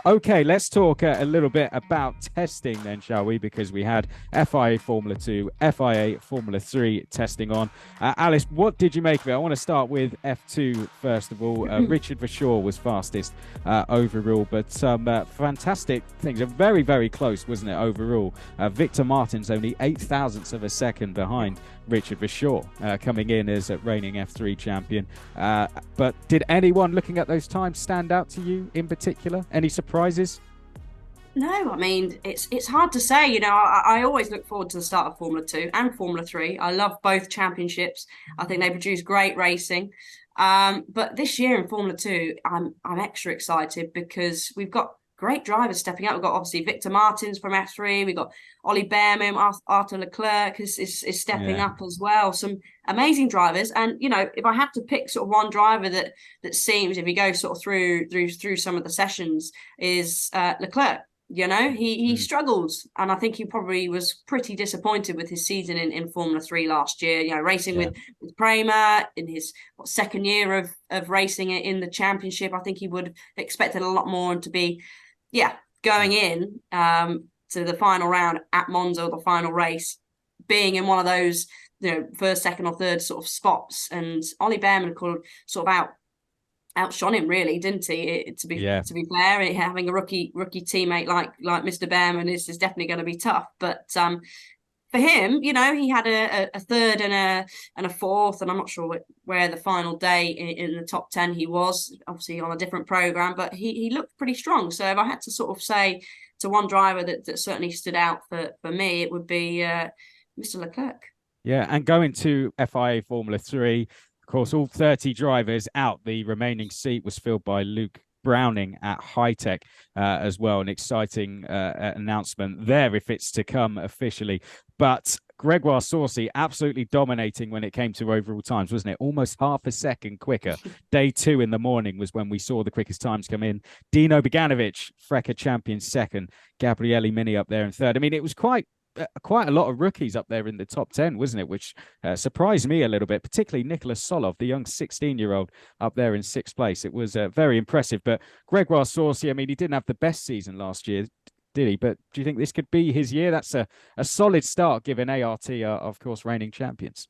Okay, let's talk a little bit about testing then, shall we? Because we had FIA Formula 2, FIA Formula 3 testing on. Alice, what did you make of it? I want to start with F2 first of all. Richard Verschoor was fastest overall, but some fantastic things. Very, very close, wasn't it, overall? Victor Martins only 0.008 of a second behind Richard Verschoor, coming in as a reigning F3 champion. But did anyone looking at those times stand out to you in particular? Any surprises? No, I mean it's hard to say. I always look forward to the start of Formula 2 and Formula 3. I love both championships. I think they produce great racing. But this year in Formula 2, I'm extra excited because we've got great drivers stepping up. We've got obviously Victor Martins from F3. We've got Ollie Bearman, Arthur Leclerc is stepping up as well. Some amazing drivers. And if I had to pick sort of one driver that seems, if you go sort of through some of the sessions, is Leclerc. He struggles, and I think he probably was pretty disappointed with his season in Formula 3 last year. Racing with Prema in his second year of racing in the championship. I think he would have expected a lot more, and to be going in to the final round at Monza, the final race, being in one of those first, second or third sort of spots. And Ollie Bearman sort of outshone him, really, didn't he? To be fair, having a rookie teammate like Mr. Bearman is definitely going to be tough. But for him, he had a third and a fourth, and I'm not sure where the final day in the top 10 he was. Obviously on a different program, but he looked pretty strong. So if I had to sort of say to one driver that certainly stood out for me, it would be Mr. Leclerc. Yeah, and going to FIA Formula 3, of course, all 30 drivers out. The remaining seat was filled by Luke Browning at High Tech as well. An exciting announcement there if it's to come officially. But Gregoire Saucy absolutely dominating when it came to overall times, wasn't it? Almost half a second quicker. Day 2 in the morning was when we saw the quickest times come in. Dino Beganovic, FRECA champion second. Gabriele Mini up there in third. I mean, it was quite a lot of rookies up there in the top 10, wasn't it? Which surprised me a little bit, particularly Nicholas Solov, the young 16-year-old up there in 6th place. It was very impressive. But Gregoire Saucy, I mean, he didn't have the best season last year, did he? But do you think this could be his year? That's a solid start, given ART are, of course, reigning champions.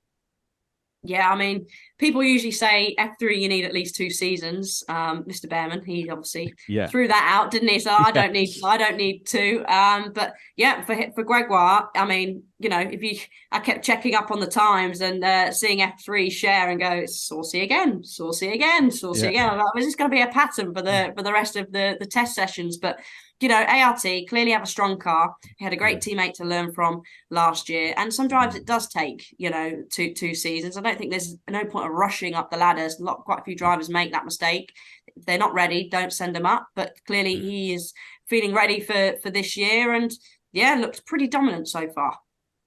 Yeah, I mean, people usually say F3 you need at least 2 seasons. Mr. Bearman, he obviously threw that out, didn't he? So I don't need 2. But yeah, for Gregoire, I mean, I kept checking up on the times and seeing F3 share and go, it's Saucy again. I thought, was this going to be a pattern for the rest of the test sessions? But ART clearly have a strong car. He had a great teammate to learn from last year. And some drives it does take, 2 seasons. I don't think there's no point of rushing up the ladders. Quite a few drivers make that mistake. If they're not ready, don't send them up. But clearly he is feeling ready for this year. And looks pretty dominant so far.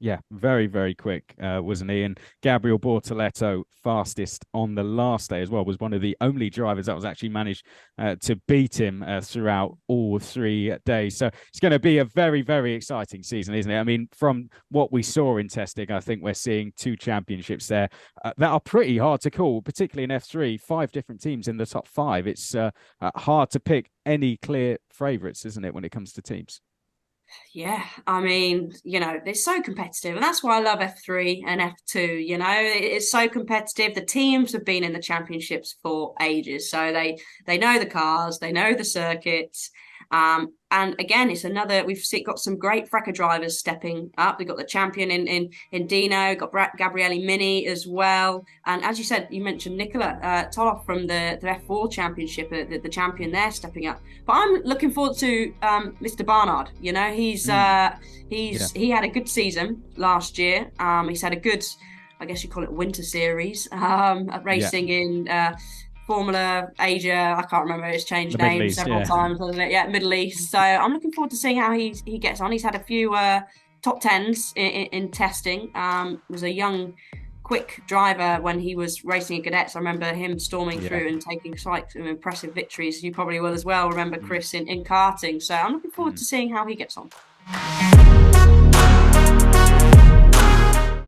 Yeah, very, very quick, wasn't he? And Gabriel Bortoleto, fastest on the last day as well, was one of the only drivers that was actually managed to beat him throughout all 3 days. So it's going to be a very, very exciting season, isn't it? I mean, from what we saw in testing, I think we're seeing 2 championships there that are pretty hard to call, particularly in F3, 5 different teams in the top 5. It's hard to pick any clear favourites, isn't it, when it comes to teams? Yeah, I mean, they're so competitive, and that's why I love F3 and F2. It's so competitive. The teams have been in the championships for ages, so they know the cars, they know the circuits. And again, it's another. Got some great FRECA drivers stepping up. We've got the champion in Dino, got Gabriele Mini as well, and as you said, you mentioned Nicola Toloff from the F4 Championship, the champion there, stepping up. But I'm looking forward to Mr. Barnard. He had a good season last year. He's had a good, I guess you call it, winter series racing in. Formula Asia, I can't remember, it's changed names several times, hasn't it? Yeah, Middle East. So I'm looking forward to seeing how he gets on. He's had a few top 10s in testing. Was a young, quick driver when he was racing in cadets. I remember him storming through and taking quite some impressive victories. You probably will as well remember Chris in karting. So I'm looking forward to seeing how he gets on.